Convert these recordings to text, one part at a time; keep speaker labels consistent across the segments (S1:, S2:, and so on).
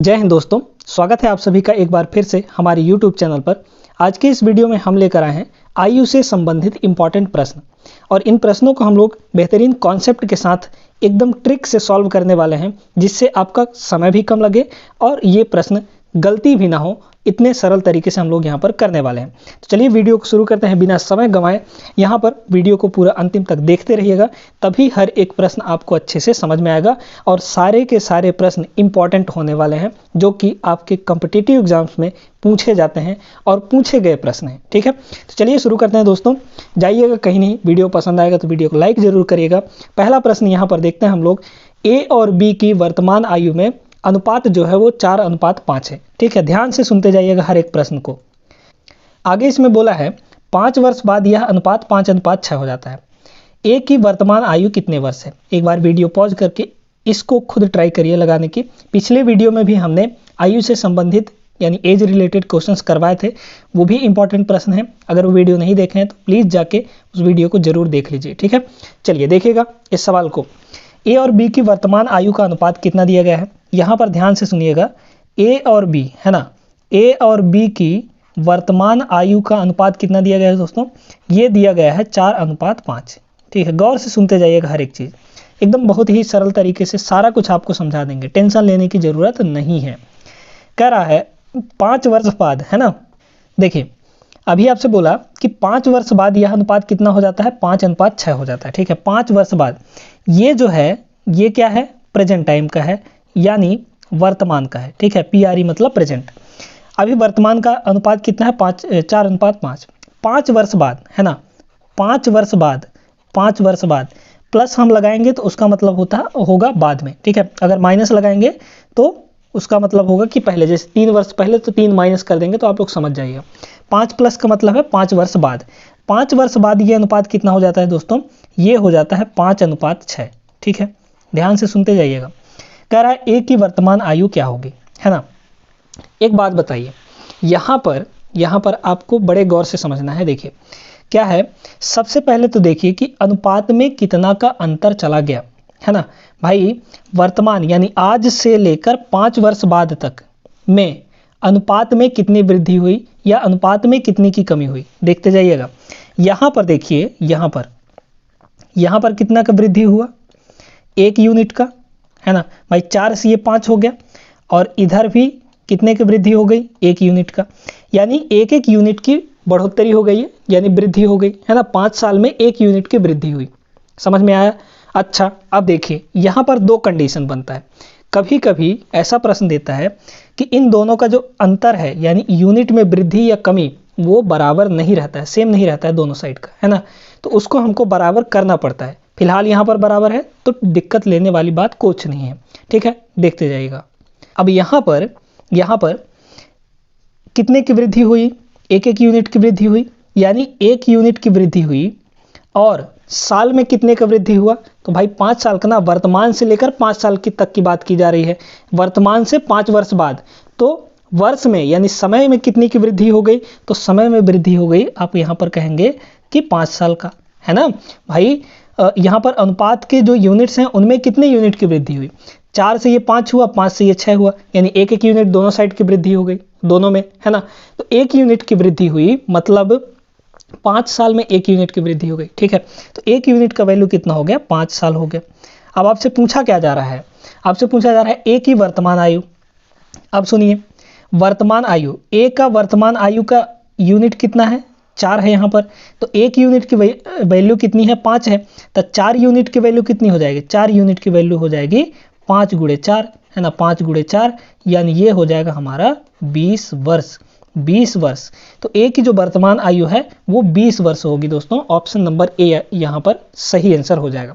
S1: जय हिंद दोस्तों, स्वागत है आप सभी का एक बार फिर से हमारे YouTube चैनल पर। आज के इस वीडियो में हम लेकर आए हैं आयु से संबंधित इंपॉर्टेंट प्रश्न और इन प्रश्नों को हम लोग बेहतरीन कॉन्सेप्ट के साथ एकदम ट्रिक से सॉल्व करने वाले हैं, जिससे आपका समय भी कम लगे और ये प्रश्न गलती भी ना हो। इतने सरल तरीके से हम लोग यहाँ पर करने वाले हैं। तो चलिए वीडियो को शुरू करते हैं बिना समय गंवाए। यहाँ पर वीडियो को पूरा अंतिम तक देखते रहिएगा, तभी हर एक प्रश्न आपको अच्छे से समझ में आएगा और सारे के सारे प्रश्न इंपॉर्टेंट होने वाले हैं, जो कि आपके कॉम्पिटिटिव एग्जाम्स में पूछे जाते हैं और पूछे गए प्रश्न हैं। ठीक है, तो चलिए शुरू करते हैं दोस्तों। जाइएगा कहीं नहीं, वीडियो पसंद आएगा तो वीडियो को लाइक जरूर करिएगा। पहला प्रश्न यहाँ पर देखते हैं हम लोग, ए और बी की वर्तमान आयु में अनुपात जो है वो 4:5 है। ठीक है, ध्यान से सुनते जाइएगा हर एक प्रश्न को। आगे इसमें बोला है 5 वर्ष बाद यह अनुपात 5:6 हो जाता है। ए की वर्तमान आयु कितने वर्ष है? एक बार वीडियो पॉज करके इसको खुद ट्राई करिए लगाने की। पिछले वीडियो में भी हमने आयु से संबंधित यानी एज रिलेटेड क्वेश्चंस करवाए थे, वो भी इंपॉर्टेंट प्रश्न है। अगर वो वीडियो नहीं देखे हैं तो प्लीज़ जाके उस वीडियो को जरूर देख लीजिए। ठीक है, चलिए देखिएगा इस सवाल को। ए और बी की वर्तमान आयु का अनुपात कितना दिया गया है? यहाँ पर ध्यान से सुनिएगा, ए और बी है ना, ए और बी की वर्तमान आयु का अनुपात कितना दिया गया है दोस्तों? ये दिया गया है 4:5। ठीक है, गौर से सुनते जाइएगा हर एक चीज़, एकदम बहुत ही सरल तरीके से सारा कुछ आपको समझा देंगे, टेंशन लेने की ज़रूरत नहीं है। कह रहा है 5 वर्ष बाद, है ना। देखिए अभी आपसे बोला कि 5 वर्ष बाद यह अनुपात कितना हो जाता है? 5:6 हो जाता है। ठीक है, 5 वर्ष बाद ये जो है ये क्या है? प्रेजेंट टाइम का है, यानी वर्तमान का है। ठीक है, PRE मतलब प्रेजेंट। अभी वर्तमान का अनुपात कितना है? 4:5। 5 वर्ष बाद है ना, 5 वर्ष बाद, 5 वर्ष बाद प्लस हम लगाएंगे तो उसका मतलब होगा बाद में। ठीक है, अगर माइनस लगाएंगे तो उसका मतलब होगा कि पहले, जैसे 3 वर्ष पहले तो 3 माइनस कर देंगे तो आप लोग समझ जाइएगा। 5 प्लस का मतलब है 5 वर्ष बाद। 5 वर्ष बाद ये अनुपात कितना हो जाता है दोस्तों? ये हो जाता है 5:6। ठीक है, ध्यान से सुनते जाइएगा। कह रहा है ए की वर्तमान आयु क्या होगी, है ना। एक बात बताइए, यहाँ पर आपको बड़े गौर से समझना है। देखिए क्या है, सबसे पहले तो देखिए कि अनुपात में कितना का अंतर चला गया, है ना भाई। वर्तमान यानी आज से लेकर 5 वर्ष बाद तक में अनुपात में कितनी वृद्धि हुई या अनुपात में कितनी की कमी हुई, देखते जाइएगा। यहाँ पर देखिए, यहाँ पर कितना का वृद्धि हुआ? 1 यूनिट का, है ना भाई। 4 से ये 5 हो गया और इधर भी कितने की वृद्धि हो गई? 1 यूनिट का, यानी 1 यूनिट की बढ़ोतरी हो गई है, यानी वृद्धि हो गई, है ना। 5 साल में 1 यूनिट की वृद्धि हुई। समझ में आया? अच्छा, अब देखिए यहाँ पर 2 कंडीशन बनता है। कभी कभी ऐसा प्रश्न देता है कि इन दोनों का जो अंतर है, यानी यूनिट में वृद्धि या कमी, वो बराबर नहीं रहता है, सेम नहीं रहता है दोनों साइड का, है ना। तो उसको हमको बराबर करना पड़ता है। फिलहाल यहाँ पर बराबर है तो दिक्कत लेने वाली बात कुछ नहीं है। ठीक है, देखते जाइएगा। अब यहाँ पर कितने की वृद्धि हुई? 1 यूनिट की वृद्धि हुई, यानी 1 यूनिट की वृद्धि हुई। और साल में कितने का वृद्धि हुआ? तो भाई 5 साल का ना, वर्तमान से लेकर 5 साल की तक की बात की जा रही है। वर्तमान से 5 वर्ष बाद, तो वर्ष में यानी समय में कितनी की वृद्धि हो गई? तो समय में वृद्धि हो गई, आप यहाँ पर कहेंगे कि 5 साल का, है ना भाई। यहाँ पर अनुपात के जो यूनिट्स हैं उनमें कितने यूनिट की वृद्धि हुई? 4 से ये 5 हुआ, 5 से ये 6 हुआ, यानी 1 यूनिट दोनों साइड की वृद्धि हो गई, दोनों में, है ना। तो 1 यूनिट की वृद्धि हुई, मतलब 5 साल में 1 यूनिट की वृद्धि हो गई। ठीक है, तो 1 यूनिट का वैल्यू कितना हो गया? 5 साल हो गया। अब आपसे पूछा क्या जा रहा है? आपसे पूछा जा रहा है ए की वर्तमान आयु। अब सुनिए, वर्तमान आयु, ए का वर्तमान आयु का यूनिट कितना है? 4 है यहाँ पर। तो 1 यूनिट की वैल्यू कितनी है? 5 है। तो 4 यूनिट की वैल्यू कितनी हो जाएगी? 4 यूनिट की वैल्यू हो जाएगी 5 × 4, है ना। 5 × 4 यानी ये हो जाएगा हमारा 20 वर्ष। 20 वर्ष। तो ए की जो वर्तमान आयु है वो 20 वर्ष होगी दोस्तों। ऑप्शन नंबर ए यहाँ पर सही आंसर हो जाएगा।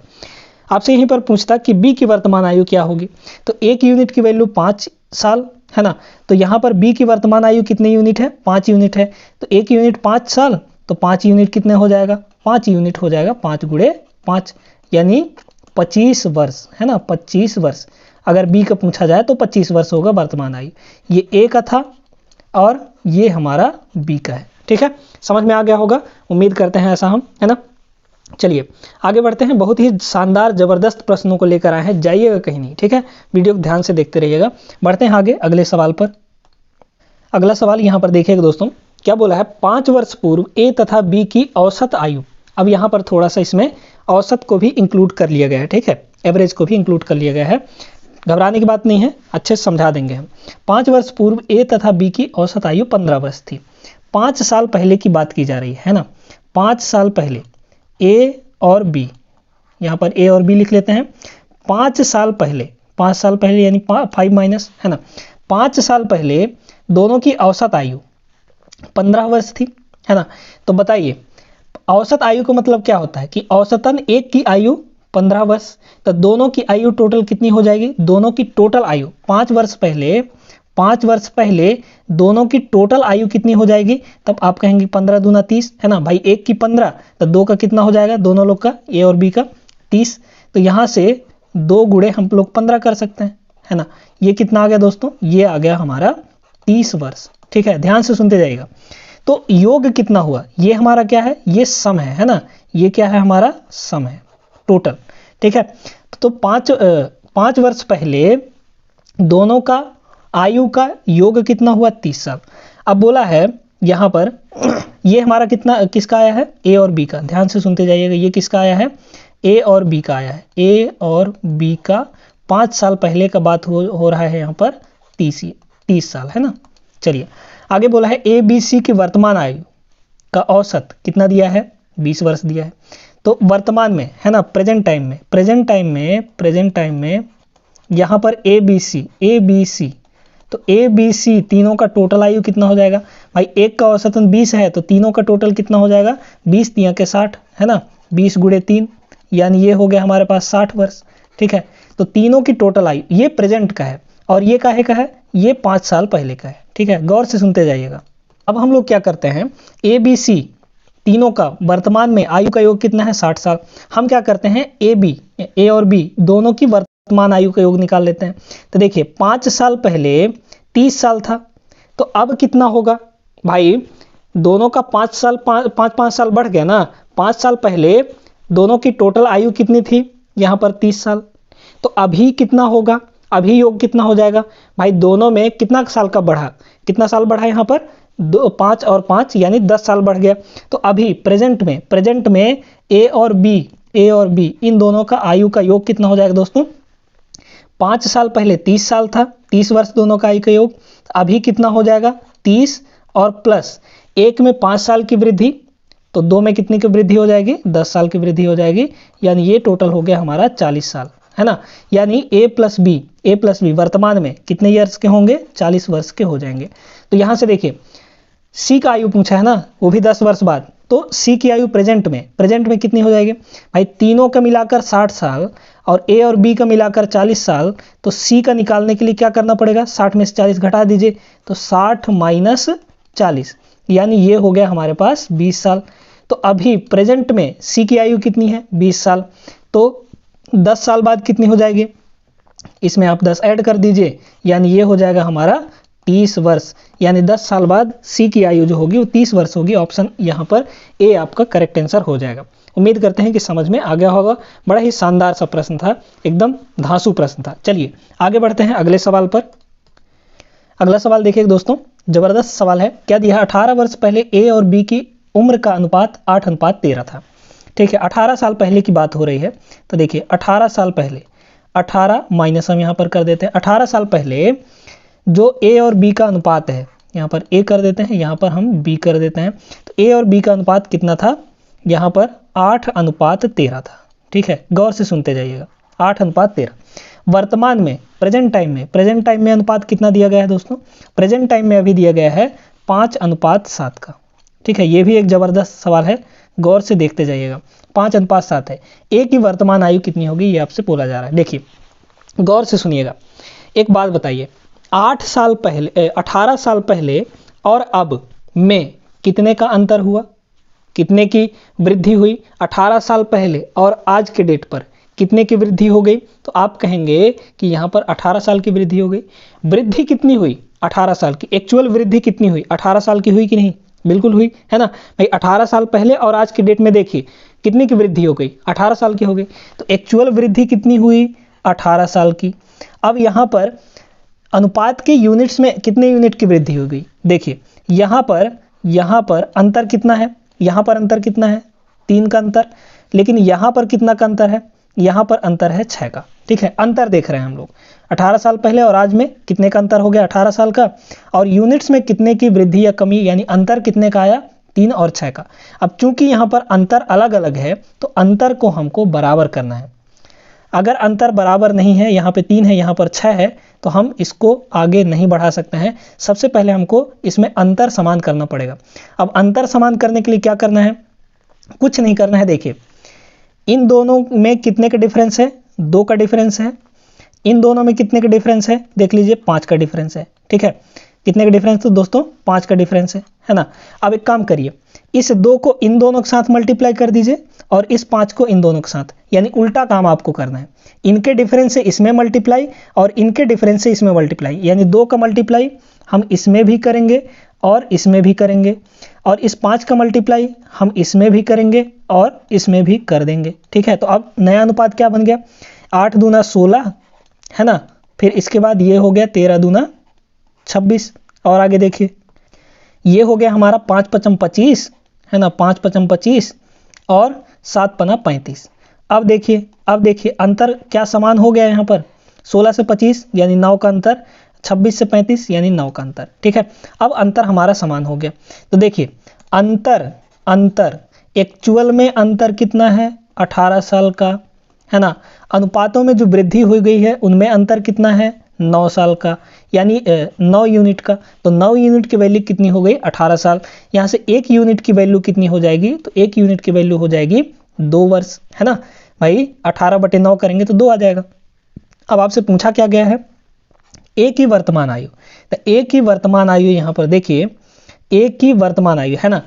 S1: आपसे यहीं पर पूछता कि बी की वर्तमान आयु क्या होगी? तो 1 यूनिट की वैल्यू 5 साल, है ना। तो यहाँ पर बी की वर्तमान आयु कितने यूनिट है? 5 यूनिट है। तो 1 यूनिट 5 साल, तो 5 यूनिट कितने हो जाएगा? 5 यूनिट हो जाएगा 5 × 5, यानी 25 वर्ष, है ना। 25 वर्ष अगर बी का पूछा जाए तो 25 वर्ष होगा वर्तमान आयु। ये ए का था और ये हमारा बी का है। ठीक है, समझ में आ गया होगा, उम्मीद करते हैं ऐसा हम, है ना। चलिए आगे बढ़ते हैं, बहुत ही शानदार जबरदस्त प्रश्नों को लेकर आए हैं, जाइएगा कहीं नहीं, ठीक है, वीडियो को ध्यान से देखते रहिएगा। बढ़ते हैं आगे अगले सवाल पर। अगला सवाल यहाँ पर देखिएगा दोस्तों, क्या बोला है, 5 वर्ष पूर्व ए तथा बी की औसत आयु। अब यहाँ पर थोड़ा सा इसमें औसत को भी इंक्लूड कर लिया गया है, ठीक है, एवरेज को भी इंक्लूड कर लिया गया है, घबराने की बात नहीं है, अच्छे से समझा देंगे हम। 5 वर्ष पूर्व ए तथा बी की औसत आयु 15 वर्ष थी। 5 साल पहले की बात की जा रही है ना, 5 साल पहले ए और बी, यहाँ पर ए और बी लिख लेते हैं। 5 साल पहले, 5 साल पहले यानी 5 माइनस, है ना, 5 साल पहले दोनों की औसत आयु 15 वर्ष थी, है ना। तो बताइए औसत आयु का मतलब क्या होता है कि औसतन एक की आयु 15 वर्ष, तो दोनों की आयु टोटल कितनी हो जाएगी, दोनों की टोटल आयु 5 वर्ष पहले दोनों की टोटल आयु कितनी हो जाएगी, तब आप कहेंगे 15 दूना 30, है ना भाई, एक की 15 तो दो का कितना हो जाएगा, दोनों लोग का, ए और बी का 30, तो यहाँ से 2 गुणे हम लोग 15 कर सकते हैं, है ना। ये कितना आ गया दोस्तों, ये आ गया हमारा 30 वर्ष, ठीक है, ध्यान से सुनते जाइएगा। तो योग कितना हुआ, ये हमारा क्या है, ये सम है ना, ये क्या है हमारा सम है टोटल, ठीक है। तो 5 वर्ष पहले दोनों का आयु का योग कितना हुआ, 30 साल। अब बोला है यहाँ पर ये हमारा किसका आया है, ए और बी का, ध्यान से सुनते जाइएगा, ये किसका आया है, ए और बी का आया है, ए और बी का 5 साल पहले का बात हो रहा है यहाँ पर 30 साल, है ना। चलिए आगे बोला है ए बी सी की वर्तमान आयु का औसत कितना दिया है, 20 वर्ष दिया है। तो वर्तमान में, है ना, प्रेजेंट टाइम में यहाँ पर ए बी सी, तो ए बी सी तीनों का टोटल आयु कितना हो जाएगा भाई, एक का औसतन 20 है तो तीनों का टोटल कितना हो जाएगा, 20 तिया के 60, है ना, 20 गुणे 3 यानी ये हो गया हमारे पास 60 वर्ष, ठीक है। तो तीनों की टोटल आयु, ये प्रेजेंट का है और ये काहे का है, ये 5 साल पहले का है, ठीक है, गौर से सुनते जाइएगा। अब हम लोग क्या करते हैं, ए बी सी तीनों का वर्तमान में आयु का योग कितना है, 60 साल। हम क्या करते हैं, ए और बी दोनों की वर्तमान आयु का योग निकाल लेते हैं। तो देखिए 5 साल पहले 30 साल था, तो अब कितना होगा भाई, दोनों का 5 साल बढ़ गया ना। 5 साल पहले दोनों की टोटल आयु कितनी थी, यहाँ पर 30 साल, तो अभी कितना होगा, अभी योग कितना हो जाएगा भाई, दोनों में कितना साल का बढ़ा, कितना साल बढ़ा यहाँ पर, 5 और 5 यानी 10 साल बढ़ गया। तो अभी प्रेजेंट में ए और बी इन दोनों का आयु का योग कितना हो जाएगा दोस्तों, 5 साल पहले 30 साल था, 30 वर्ष दोनों का आयु का योग, अभी कितना हो जाएगा 30 और प्लस एक में 5 साल की वृद्धि, तो 2 में कितनी की वृद्धि हो जाएगी, 10 साल की वृद्धि हो जाएगी, यानी ये टोटल हो गया हमारा 40 साल, है ना। यानी ए प्लस बी वर्तमान में कितने ईयर्स के होंगे, 40 वर्ष के हो जाएंगे। तो यहाँ से देखिए सी का आयु पूछा है ना, वो भी 10 वर्ष बाद, तो सी की आयु प्रेजेंट में कितनी हो जाएगी भाई, तीनों का मिलाकर 60 साल और ए और बी का मिलाकर 40 साल, तो सी का निकालने के लिए क्या करना पड़ेगा, 60 में से 40 घटा दीजिए, तो 60 माइनस 40 यानी ये हो गया हमारे पास 20 साल। तो अभी प्रेजेंट में सी की आयु कितनी है, 20 साल, तो 10 साल बाद कितनी हो जाएगी, इसमें आप 10 ऐड कर दीजिए, यानी ये हो जाएगा हमारा 30 वर्ष, यानी 10 साल बाद सी की आयु जो होगी वो 30 वर्ष होगी। ऑप्शन यहाँ पर ए आपका करेक्ट आंसर हो जाएगा। उम्मीद करते हैं कि समझ में आ गया होगा, बड़ा ही शानदार सा प्रश्न था, एकदम धांसू प्रश्न था। चलिए आगे बढ़ते हैं अगले सवाल पर। अगला सवाल देखिए दोस्तों, जबरदस्त सवाल है। क्या दिया, 18 वर्ष पहले ए और बी की उम्र का अनुपात 8:13 था, ठीक है। 18 साल पहले की बात हो रही है, तो देखिए 18 साल पहले, 18 माइनस हम यहाँ पर कर देते हैं, 18 साल पहले जो ए और बी का अनुपात है, यहाँ पर ए कर देते हैं, यहाँ पर हम बी कर देते हैं, तो ए और बी का अनुपात कितना था, यहाँ पर 8:13 था, ठीक है, गौर से सुनते जाइएगा, 8:13। वर्तमान में प्रेजेंट टाइम में अनुपात कितना दिया गया है दोस्तों, प्रेजेंट टाइम में अभी दिया गया है 5:7 का, ठीक है। ये भी एक जबरदस्त सवाल है, गौर से देखते जाइएगा, 5:7 है। ए की वर्तमान आयु कितनी होगी ये आपसे बोला जा रहा है। देखिए गौर से सुनिएगा, एक बात बताइए, 18 साल पहले और अब में कितने का अंतर हुआ, कितने की वृद्धि हुई, 18 साल पहले और आज के डेट पर कितने की वृद्धि हो गई, तो आप कहेंगे कि यहाँ पर 18 साल की वृद्धि हो गई। वृद्धि कितनी हुई, 18 साल की, एक्चुअल वृद्धि कितनी हुई, 18 साल की हुई कि नहीं, बिल्कुल हुई है ना भाई। 18 साल पहले और आज की डेट में देखिए कितनी की वृद्धि हो गई, 18 साल की हो गई। तो एक्चुअल वृद्धि कितनी हुई, 18 साल की। अब यहाँ पर अनुपात के यूनिट्स में कितने यूनिट की वृद्धि हो गई, देखिए यहाँ पर अंतर कितना है, यहाँ पर अंतर कितना है, 3 का अंतर। लेकिन यहाँ पर कितना का अंतर है, यहाँ पर अंतर है 6 का। ठीक है, अंतर देख रहे हैं हम लोग 18 साल पहले और आज में कितने का अंतर हो गया, 18 साल का। और यूनिट्स में कितने की वृद्धि या कमी, यानी अंतर कितने का आया, 3 और 6 का। अब चूंकि यहाँ पर अंतर अलग अलग है तो अंतर को हमको बराबर करना है। अगर अंतर बराबर नहीं है, यहाँ पे 3 है, यहाँ पर 6 है, तो हम इसको आगे नहीं बढ़ा सकते हैं। सबसे पहले हमको इसमें अंतर समान करना पड़ेगा। अब अंतर समान करने के लिए क्या करना है, कुछ नहीं करना है। देखिए इन दोनों में कितने का डिफरेंस है, 2 का डिफरेंस है। इन दोनों में कितने का डिफरेंस है, देख लीजिए 5 का डिफरेंस है। ठीक है, कितने का डिफरेंस, तो दोस्तों 5 का डिफरेंस है ना। अब एक काम करिए, इस 2 को इन दोनों के साथ मल्टीप्लाई कर दीजिए और इस 5 को इन दोनों के साथ, यानी उल्टा काम आपको करना है। इनके डिफरेंस से इसमें मल्टीप्लाई और इनके डिफरेंस से इसमें मल्टीप्लाई, यानी 2 का मल्टीप्लाई हम इसमें भी करेंगे और इसमें भी करेंगे, और इस 5 का मल्टीप्लाई हम इसमें भी करेंगे और इसमें भी कर देंगे। ठीक है, तो अब नया अनुपात क्या बन गया, 8 दूना 16 है ना। फिर इसके बाद ये हो गया 13 दूना 26, और आगे देखिए ये हो गया हमारा 5 पचम 25 है ना, 5 पचम 25 और 7 पना 35। अब देखिए अंतर क्या समान हो गया, यहाँ पर 16 से 25 यानी 9 का अंतर, 26 से 35 यानी 9 का अंतर। ठीक है, अब अंतर हमारा समान हो गया। तो देखिए अंतर एक्चुअल में अंतर कितना है, 18 साल का है ना। अनुपातों में जो वृद्धि हुई गई है उनमें अंतर कितना है, 9 साल का, यानी 9 यूनिट का। तो 9 यूनिट की वैल्यू कितनी हो गई, 18 साल। यहाँ से 1 यूनिट की वैल्यू कितनी हो जाएगी, तो 1 यूनिट की वैल्यू हो जाएगी 2 वर्ष है ना भाई। 18/9 करेंगे तो 2 आ जाएगा। अब आपसे पूछा क्या गया है, ए की वर्तमान आयु। तो ए की वर्तमान आयु यहाँ पर देखिए, ए की वर्तमान आयु है ना।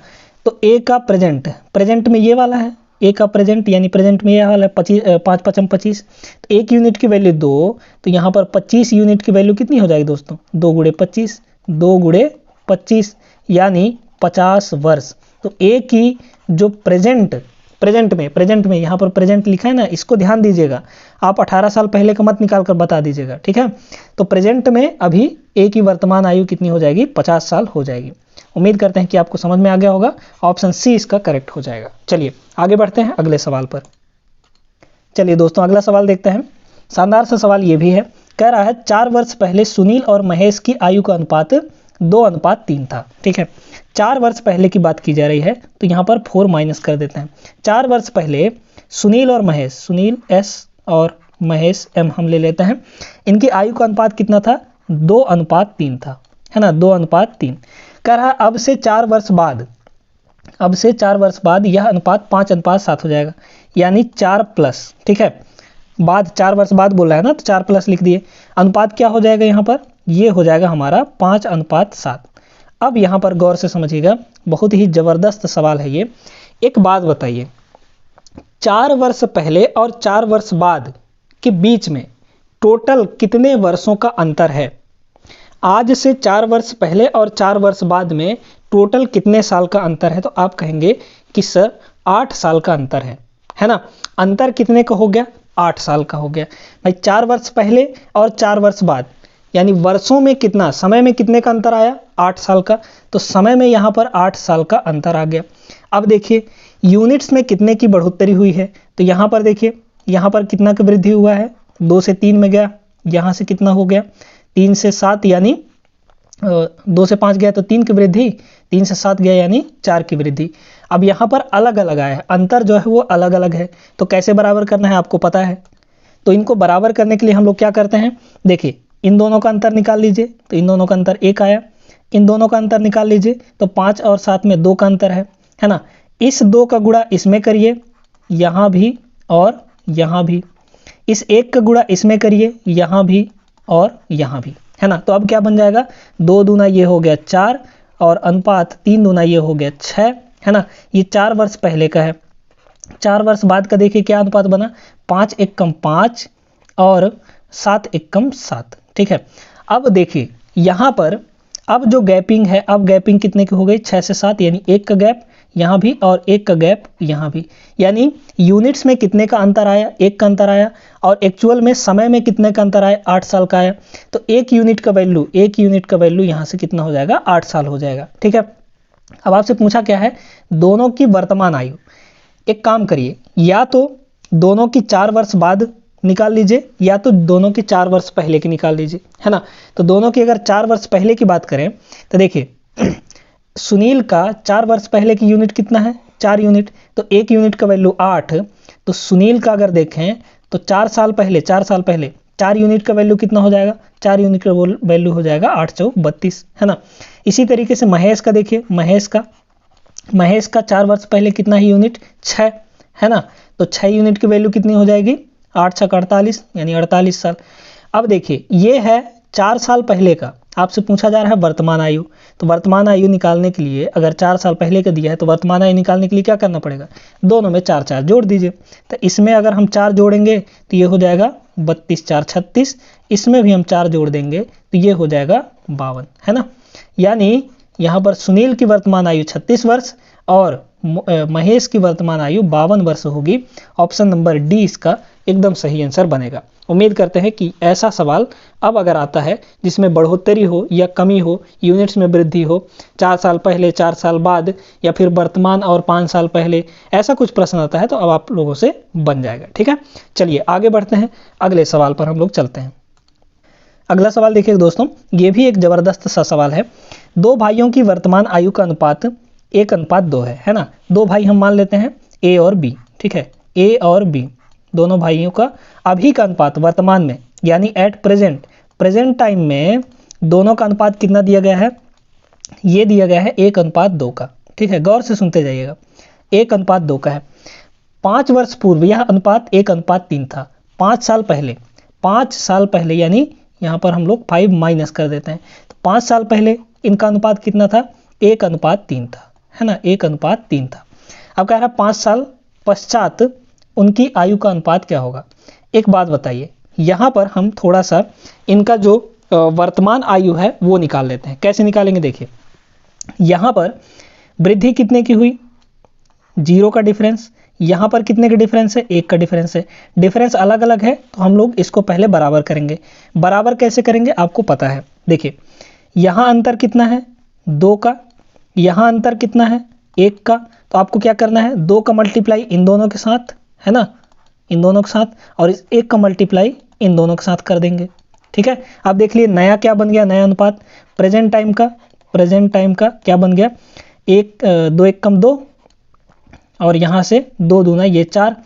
S1: तो ए का प्रेजेंट में ये वाला है, ए का प्रेजेंट यानी प्रेजेंट में यह वाला है 5 पचम 25। तो 1 यूनिट की वैल्यू 2, तो यहाँ पर 25 यूनिट की वैल्यू कितनी हो जाएगी दोस्तों, 2 गुणे 25, 2 गुणे 25 यानी 50 वर्ष। तो ए की जो प्रेजेंट में यहाँ पर प्रेजेंट लिखा है ना, इसको ध्यान दीजिएगा। आप 18 साल पहले का मत निकाल कर बता दीजिएगा। ठीक है, तो प्रेजेंट में अभी ए की वर्तमान आयु कितनी हो जाएगी, 50 साल हो जाएगी। उम्मीद करते हैं कि आपको समझ में आ गया होगा। ऑप्शन सी इसका करेक्ट हो जाएगा। चलिए आगे बढ़ते हैं अगले सवाल पर। चलिए दोस्तों अगला सवाल देखते हैं। शानदार सा सवाल ये भी है, कह रहा है 4 वर्ष पहले सुनील और महेश की आयु का अनुपात 2:3 था। ठीक है, 4 वर्ष पहले की बात की जा रही है, तो यहाँ पर 4 माइनस कर देते हैं। 4 वर्ष पहले सुनील और महेश, सुनील एस और महेश एम हम ले लेते हैं, इनकी आयु का अनुपात कितना था, 2:3 था है ना, 2:3। कह रहा है अब से 4 वर्ष बाद यह अनुपात 5:7 हो जाएगा, यानी 4 प्लस। ठीक है, बाद 4 वर्ष बाद बोला है ना, तो 4 प्लस लिख दिए। अनुपात क्या हो जाएगा यहाँ पर, ये हो जाएगा हमारा 5:7। अब यहाँ पर गौर से समझिएगा, बहुत ही जबरदस्त सवाल है ये। एक बात बताइए, 4 वर्ष पहले और 4 वर्ष बाद के बीच में टोटल कितने वर्षों का अंतर है। आज से 4 वर्ष पहले और 4 वर्ष बाद में टोटल कितने साल का अंतर है, तो आप कहेंगे कि सर 8 साल का अंतर है ना। अंतर कितने का हो गया, 8 साल का हो गया भाई। 4 वर्ष पहले और 4 वर्ष बाद, यानी वर्षों में कितना, समय में कितने का अंतर आया, 8 साल का। तो समय में यहाँ पर 8 साल का अंतर आ गया। अब देखिए यूनिट्स में कितने की बढ़ोतरी हुई है, तो यहाँ पर देखिए, यहाँ पर कितना की वृद्धि हुआ है, 2 से 3 में गया, यहाँ से कितना हो गया 3 से 7, यानी 2 से 5 गया तो 3 की वृद्धि, 3 से 7 गया यानी 4 की वृद्धि। अब यहाँ पर अलग अलग आया है, अंतर जो है वो अलग अलग है। तो कैसे बराबर करना है आपको पता है। तो इनको बराबर करने के लिए हम लोग क्या करते हैं, देखिए इन दोनों का अंतर निकाल लीजिए, तो इन दोनों का अंतर 1 आया। इन दोनों का अंतर निकाल लीजिए, तो 5 और 7 में 2 का अंतर है ना। इस 2 का गुणा इसमें करिए, यहाँ भी और यहाँ भी। इस 1 का गुणा इसमें करिए, यहाँ भी और यहाँ भी, है ना। तो अब क्या बन जाएगा, 2 दूना ये हो गया 4 और अनुपात 3 दूना ये हो गया 6, है ना। ये 4 वर्ष पहले का है। 4 वर्ष बाद का देखिए क्या अनुपात बना, 5 एकम 5 और 7 एकम 7। ठीक है, अब देखिए यहाँ पर अब जो गैपिंग है, अब गैपिंग कितने की हो गई, 6 से 7, यानी 1 का गैप यहाँ भी और 1 का गैप यहाँ भी, यानी यूनिट्स में कितने का अंतर आया, 1 का अंतर आया, और एक्चुअल में समय में कितने का अंतर आया, 8 साल का आया। तो 1 यूनिट का वैल्यू यहाँ से कितना हो जाएगा, 8 साल हो जाएगा। ठीक है, अब आपसे पूछा क्या है, दोनों की वर्तमान आयु। एक काम करिए, या तो दोनों की 4 वर्ष बाद निकाल लीजिए, या तो दोनों की 4 वर्ष पहले की निकाल लीजिए, है ना। तो दोनों की अगर 4 वर्ष पहले की बात करें तो देखिए सुनील का 4 वर्ष पहले की यूनिट कितना है, 4 यूनिट, तो 1 यूनिट का वैल्यू 8, तो सुनील का अगर देखें तो 4 साल पहले 4 यूनिट का वैल्यू कितना हो जाएगा, 4 यूनिट का वैल्यू हो जाएगा 8 चौक 32, है ना। इसी तरीके से महेश का देखिए, महेश का 4 वर्ष पहले कितना ही यूनिट, 6, है ना। तो 6 यूनिट की वैल्यू कितनी हो जाएगी, 8 छक 48, यानी 48 साल। अब देखिए ये है 4 साल पहले का, आपसे पूछा जा रहा है वर्तमान आयु। तो वर्तमान आयु निकालने के लिए अगर 4 साल पहले का दिया है तो वर्तमान आयु निकालने के लिए क्या करना पड़ेगा, दोनों में 4 4 जोड़ दीजिए। तो इसमें अगर हम 4 जोड़ेंगे तो ये हो जाएगा 32 4 36, इसमें भी हम 4 जोड़ देंगे तो ये हो जाएगा 52, है ना। यानी यहाँ पर सुनील की वर्तमान आयु 36 वर्ष और महेश की वर्तमान आयु 52 वर्ष होगी। ऑप्शन नंबर डी इसका एकदम सही आंसर बनेगा। उम्मीद करते हैं कि ऐसा सवाल अब अगर आता है जिसमें बढ़ोतरी हो या कमी हो, यूनिट्स में वृद्धि हो, 4 साल पहले 4 साल बाद, या फिर वर्तमान और 5 साल पहले, ऐसा कुछ प्रश्न आता है तो अब आप लोगों से बन जाएगा। ठीक है, चलिए आगे बढ़ते हैं, अगले सवाल पर हम लोग चलते हैं। अगला सवाल देखिए दोस्तों, ये भी एक जबरदस्त सा सवाल है। 2 भाइयों की वर्तमान आयु का अनुपात 1:2 है ना। 2 भाई हम मान लेते हैं ए और बी, ठीक है, ए और बी दोनों भाइयों का अभी का अनुपात वर्तमान में, यानी एट प्रेजेंट टाइम में दोनों का अनुपात कितना दिया गया है, ये दिया गया है 1:2 का। ठीक है, गौर से सुनते जाइएगा, 1:2 का है। 5 वर्ष पूर्व यह अनुपात 1:3 था। 5 साल पहले यानी यहाँ पर हम लोग 5 माइनस कर देते हैं, तो 5 साल पहले इनका अनुपात कितना था, 1:3 था, है ना, 1:3 था। अब कह रहा है 5 साल पश्चात उनकी आयु का अनुपात क्या होगा। एक बात बताइए, यहाँ पर हम थोड़ा सा इनका जो वर्तमान आयु है वो निकाल लेते हैं। कैसे निकालेंगे, देखिए यहाँ पर वृद्धि कितने की हुई, 0 का डिफरेंस, यहाँ पर कितने का डिफरेंस है, 1 का डिफरेंस है। डिफरेंस अलग अलग है तो हम लोग इसको पहले बराबर करेंगे। बराबर कैसे करेंगे आपको पता है, देखिए यहाँ अंतर कितना है, 2 का, यहाँ अंतर कितना है, 1 का। तो आपको क्या करना है, 2 का मल्टीप्लाई इन दोनों के साथ, है ना, इन दोनों के साथ, और इस 1 का मल्टीप्लाई इन दोनों के साथ कर देंगे। ठीक है, अब देख लिए नया क्या बन गया, नया अनुपात प्रेजेंट टाइम का क्या बन गया, 2 1 कम 2, और यहाँ से 2 दूना ये 4,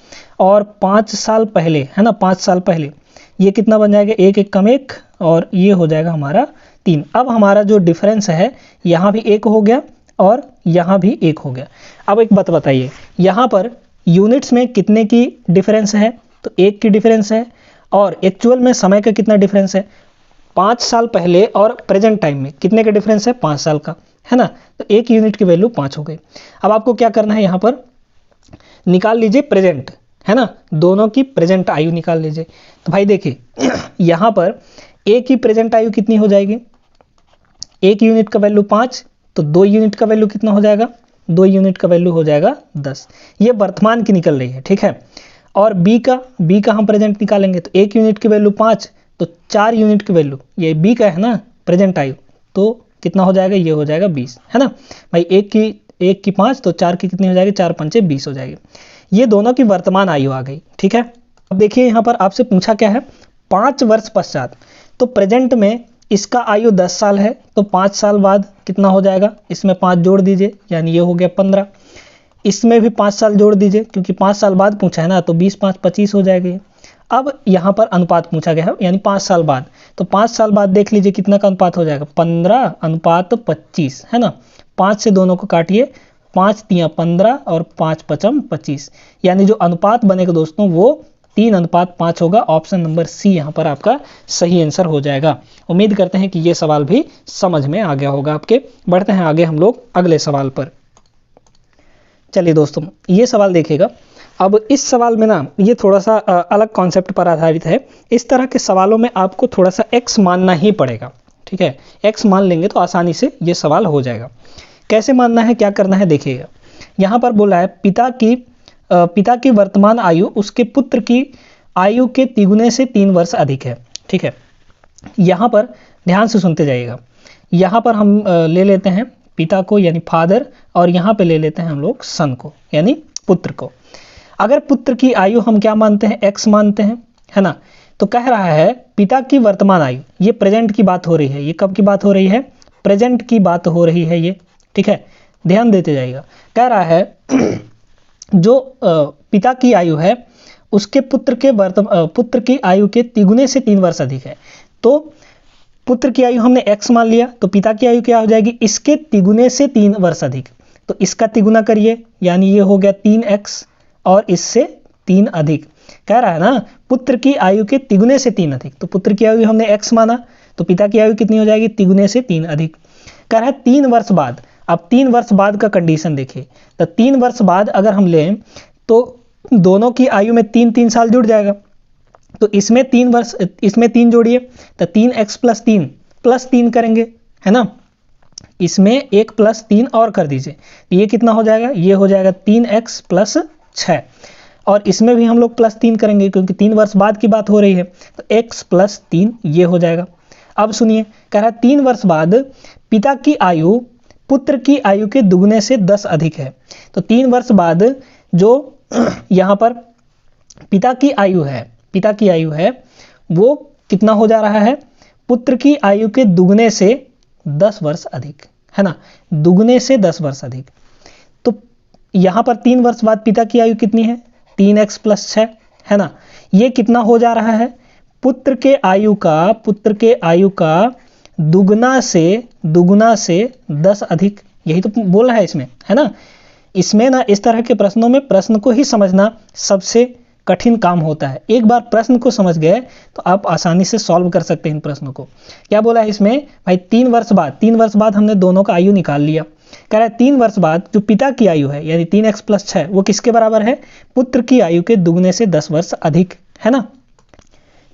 S1: और 5 साल पहले, है ना, 5 साल पहले ये कितना बन जाएगा, 1 1 कम 1, और ये हो जाएगा हमारा 3। अब हमारा जो डिफरेंस है यहाँ भी 1 हो गया और यहाँ भी 1 हो गया। अब एक बात बताइए, यहाँ पर यूनिट्स में कितने की डिफरेंस है, तो 1 की डिफरेंस है, और एक्चुअल में समय का कितना डिफरेंस है, 5 साल पहले और प्रेजेंट टाइम में कितने का डिफरेंस है, 5 साल का, है ना। तो 1 यूनिट की वैल्यू 5 हो गई। अब आपको क्या करना है, यहाँ पर निकाल लीजिए प्रेजेंट, है ना, दोनों की प्रेजेंट आयु निकाल लीजिए। तो भाई देखिए यहाँ पर ए की प्रेजेंट आयु कितनी हो जाएगी, 1 यूनिट का वैल्यू 5, तो 2 यूनिट का वैल्यू कितना हो जाएगा, 2 यूनिट का वैल्यू हो जाएगा 10। ये वर्तमान की निकल रही है, ठीक है। और बी का हम प्रेजेंट निकालेंगे, तो 1 यूनिट की वैल्यू 5, तो 4 यूनिट की वैल्यू, ये बी का है ना प्रेजेंट आयु, तो कितना हो जाएगा, ये हो जाएगा 20, है ना भाई। 1 की 5, तो 4 की कितनी हो जाएगी, 4 5 20 हो जाएगी। ये दोनों की वर्तमान आयु आ गई, ठीक है। अब देखिए यहाँ पर आपसे पूछा क्या है, 5 वर्ष पश्चात, तो प्रेजेंट में इसका आयु 10 साल है, तो 5 साल बाद कितना हो जाएगा, इसमें 5 जोड़ दीजिए, यानी ये हो गया 15। इसमें भी 5 साल जोड़ दीजिए, क्योंकि 5 साल बाद पूछा है ना, तो 20 5 25 हो जाएगी। अब यहाँ पर अनुपात पूछा गया है, यानी 5 साल बाद, तो 5 साल बाद देख लीजिए कितना का अनुपात हो जाएगा, 15:25, है ना। 5 से दोनों को काटिए, 5 तियां 15 और 5 पचम 25, यानी जो अनुपात बनेगा दोस्तों वो 3:5 होगा। ऑप्शन नंबर सी यहाँ पर आपका सही आंसर हो जाएगा। उम्मीद करते हैं कि ये सवाल भी समझ में आ गया होगा आपके। बढ़ते हैं आगे हम लोग अगले सवाल पर। चलिए दोस्तों, ये सवाल देखिएगा। अब इस सवाल में ना ये थोड़ा सा अलग कॉन्सेप्ट पर आधारित है। इस तरह के सवालों में आपको थोड़ा सा एक्स मानना ही पड़ेगा, ठीक है, x मान लेंगे तो आसानी से ये सवाल हो जाएगा। कैसे मानना है, क्या करना है देखिएगा। यहाँ पर बोला है पिता की वर्तमान आयु उसके पुत्र की आयु के तिगुने से 3 वर्ष अधिक है। ठीक है, यहाँ पर ध्यान से सुनते जाइएगा। यहाँ पर हम ले लेते हैं पिता को यानी फादर, और यहाँ पे ले लेते हैं हम लोग सन को यानी पुत्र को। अगर पुत्र की आयु हम क्या मानते हैं, x मानते हैं, है ना, तो कह रहा है पिता की वर्तमान आयु, ये प्रेजेंट की बात हो रही है। ये कब की बात हो रही है, प्रेजेंट की बात हो रही है ये। ठीक है, ध्यान देते जाइएगा। कह रहा है जो पिता की आयु है उसके पुत्र की आयु के तिगुने से 3 वर्ष अधिक है। तो पुत्र की आयु हमने x मान लिया, तो पिता की आयु क्या हो जाएगी, इसके तिगुने से 3 वर्ष अधिक। तो इसका तिगुना करिए, यानी ये हो गया 3x और इससे 3 अधिक। कह रहा है ना पुत्र की आयु के तिगुने से 3 अधिक, तो पुत्र की आयु हमने x माना, तो पिता की आयु कितनी हो जाएगी, तिगुने से 3 अधिक। कह रहा है 3 वर्ष बाद। अब 3 वर्ष बाद का कंडीशन देखिए, तो 3 वर्ष बाद अगर हम लें तो दोनों की आयु में 3 साल जुड़ जाएगा। तो इसमें 3 वर्ष, इसमें 3 जोड़िए, तो 3x प्लस 3 करेंगे, है ना, इसमें 1 + 3 और कर दीजिए, तो ये कितना हो जाएगा, ये हो जाएगा 3x + 6, और इसमें भी हम लोग +3 करेंगे क्योंकि 3 वर्ष बाद की बात हो रही है, तो x + 3 ये हो जाएगा। अब सुनिए, कह रहा है 3 वर्ष बाद पिता की आयु पुत्र की आयु के दुगने से 10 अधिक है। तो 3 वर्ष बाद जो यहाँ पर पिता की आयु है वो कितना हो जा रहा है, पुत्र की आयु के दुगने से 10 वर्ष अधिक, है ना, दुगने से 10 वर्ष अधिक। तो यहाँ पर 3 वर्ष बाद पिता की आयु कितनी है, 3x + 6, है ना, ये कितना हो जा रहा है, पुत्र के आयु का दुगना से 10 अधिक। यही तो बोल रहा है इसमें, है ना। इसमें ना इस तरह के प्रश्नों में प्रश्न को ही समझना सबसे कठिन काम होता है। एक बार प्रश्न को समझ गए तो आप आसानी से सॉल्व कर सकते हैं इन प्रश्नों को। क्या बोला है इसमें भाई, 3 वर्ष बाद हमने दोनों का आयु निकाल लिया। कह रहा है 3 वर्ष बाद जो पिता की आयु है यानी 3x + 6 वो किसके बराबर है, पुत्र की आयु के दुगने से 10 वर्ष अधिक, है ना।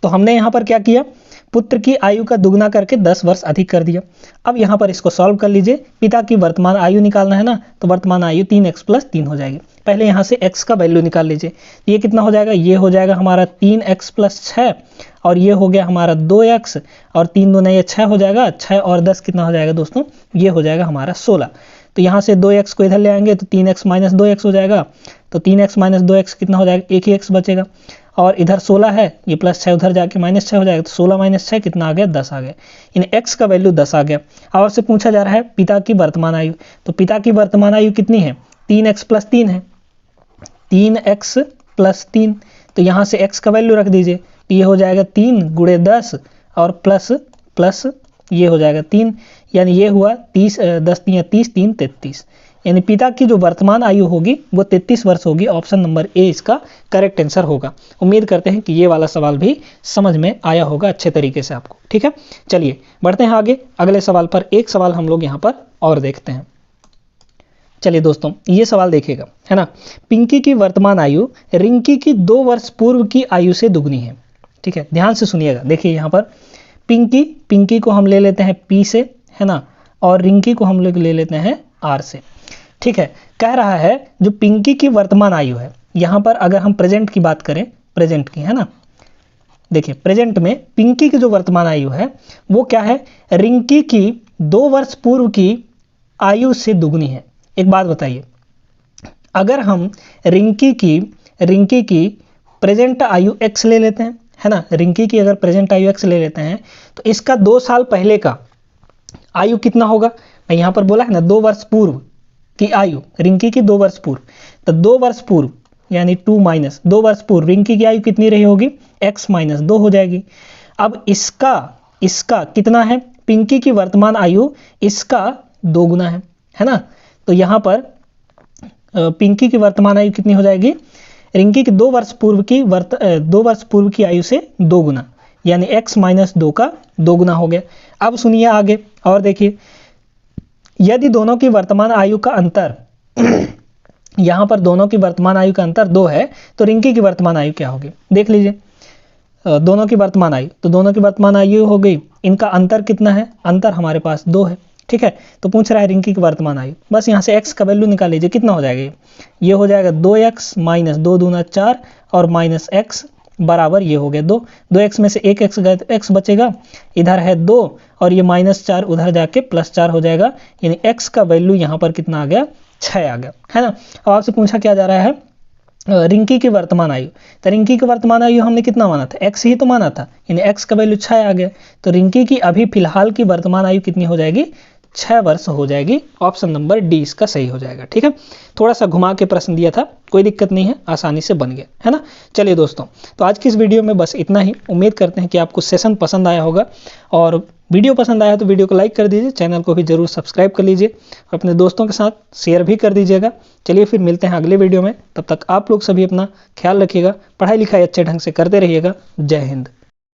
S1: तो हमने यहाँ पर क्या किया, पुत्र की आयु का दुगना करके 10 वर्ष अधिक कर दिया। अब यहाँ पर इसको सॉल्व कर लीजिए, पिता की वर्तमान आयु निकालना है ना, तो वर्तमान आयु 3x + 3 हो जाएगी। पहले यहाँ से x का वैल्यू निकाल लीजिए, ये कितना हो जाएगा, ये हो जाएगा हमारा 3x + 6 और ये हो गया हमारा 2x और 3 दूना ये 6 हो जाएगा, 6 और 10 कितना हो जाएगा दोस्तों, ये हो जाएगा हमारा 16। तो यहाँ से 2x को इधर ले आएंगे तो 3x - 2x हो जाएगा, तो 3x - 2x कितना हो जाएगा, एक ही x बचेगा, और इधर 16 है, ये +6 उधर जाके -6 हो जाएगा, तो 16 - 6 कितना आ गया, 10 आ गया, यानी x का वैल्यू 10 आ गया। और से पूछा जा रहा है पिता की वर्तमान आयु, तो पिता की वर्तमान आयु कितनी है, 3x + 3 है, 3x + 3, तो यहाँ से x का वैल्यू रख दीजिए, तो ये हो जाएगा 3 × 10 और प्लस ये हो जाएगा 3, यानी ये हुआ 30, 10 × 30, 3 × 33, यानी पिता की जो वर्तमान आयु होगी वो 33 वर्ष होगी। ऑप्शन नंबर ए इसका करेक्ट आंसर होगा। उम्मीद करते हैं कि ये वाला सवाल भी समझ में आया होगा अच्छे तरीके से आपको। ठीक है, चलिए बढ़ते हैं आगे अगले सवाल पर। एक सवाल हम लोग यहाँ पर और देखते हैं। चलिए दोस्तों, ये सवाल देखिएगा, है ना, पिंकी की वर्तमान आयु रिंकी की 2 वर्ष पूर्व की आयु से दुगनी है। ठीक है, ध्यान से सुनिएगा। देखिए यहाँ पर पिंकी को हम ले लेते हैं P से, है ना, और रिंकी को हम लोग ले लेते हैं R से। ठीक है, कह रहा है जो पिंकी की वर्तमान आयु है, यहाँ पर अगर हम प्रेजेंट की बात करें, प्रेजेंट की, है ना, देखिए प्रेजेंट में पिंकी की जो वर्तमान आयु है वो क्या है, रिंकी की 2 वर्ष पूर्व की आयु से दुगनी है। एक बात बताइए, अगर हम रिंकी की प्रेजेंट आयु x ले लेते हैं, है ना, रिंकी की अगर प्रेजेंट आयु x ले लेते हैं तो इसका 2 साल पहले का आयु कितना होगा। मैं यहाँ पर बोला है ना 2 वर्ष पूर्व की आयु, रिंकी की 2 वर्ष पूर्व, तो 2 वर्ष पूर्व यानी 2 - 2 वर्ष पूर्व रिंकी की आयु कितनी रही होगी, x - 2 हो जाएगी। अब इसका कितना है, पिंकी की वर्तमान आयु इसका 2 गुना है ना, तो यहाँ पर पिंकी की वर्तमान आयु कितनी हो जाएगी, रिंकी की 2 वर्ष पूर्व की आयु से 2 गुना, यानी x - 2 का 2 गुना हो गया। अब सुनिए आगे और देखिए, यदि दोनों की वर्तमान आयु का अंतर यहाँ पर दोनों की वर्तमान आयु का अंतर 2 है तो रिंकी की वर्तमान आयु क्या होगी, देख लीजिए। दोनों की वर्तमान आयु, तो दोनों की वर्तमान आयु हो गई इनका अंतर कितना है, अंतर हमारे पास 2 है। ठीक है, तो पूछ रहा है रिंकी की वर्तमान आयु, बस यहाँ से x का वैल्यू निकाल लीजिए, कितना हो जाएगा ये हो जाएगा 2x माइनस 2 दूना 4 और माइनस x बराबर ये हो गया 2, 2x में से एक x गए तो x बचेगा, इधर है 2 और ये -4 उधर जाके +4 हो जाएगा, यानी x का वैल्यू यहाँ पर कितना आ गया, 6 आ गया, है ना। अब आपसे पूछा क्या जा रहा है रिंकी की वर्तमान आयु, तो रिंकी की वर्तमान आयु हमने कितना माना था, x ही तो माना था, यानी x का वैल्यू 6 आ गया, तो रिंकी की अभी फिलहाल की वर्तमान आयु कितनी हो जाएगी, 6 वर्ष हो जाएगी। ऑप्शन नंबर डी इसका सही हो जाएगा। ठीक है, थोड़ा सा घुमा के प्रश्न दिया था, कोई दिक्कत नहीं है, आसानी से बन गया, है ना। चलिए दोस्तों, तो आज की इस वीडियो में बस इतना ही। उम्मीद करते हैं कि आपको सेशन पसंद आया होगा, और वीडियो पसंद आया तो वीडियो को लाइक कर दीजिए, चैनल को भी जरूर सब्सक्राइब कर लीजिए, अपने दोस्तों के साथ शेयर भी कर दीजिएगा। चलिए फिर मिलते हैं अगले वीडियो में, तब तक आप लोग सभी अपना ख्याल रखिएगा, पढ़ाई लिखाई अच्छे ढंग से करते रहिएगा। जय हिंद।